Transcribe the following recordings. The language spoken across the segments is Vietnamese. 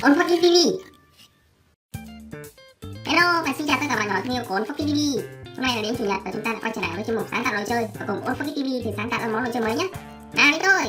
All4Kids TV. Hello và xin chào tất cả bạn nhỏ thân yêu của All4Kids TV. Hôm nay là đến chủ nhật và chúng ta đã quay trở lại với chuyên mục sáng tạo đồ chơi và cùng All4Kids TV thì sáng tạo ra món đồ chơi mới nhé. Nào đi thôi.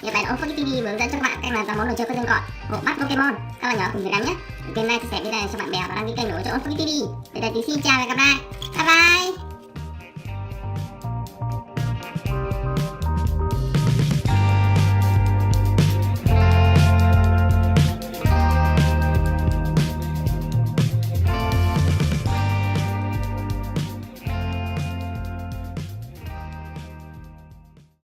Nhật Bản All4Kids TV hướng dẫn cho các bạn cách làm ra món đồ chơi có tên gọi Hộp Bắt Pokemon. Các bạn nhỏ cùng Việt Nam nhé. Kênh này chia sẻ video này cho bạn bè và đăng ký kênh của All4Kids TV. Để đây thì xin chào và gặp lại. Bye bye.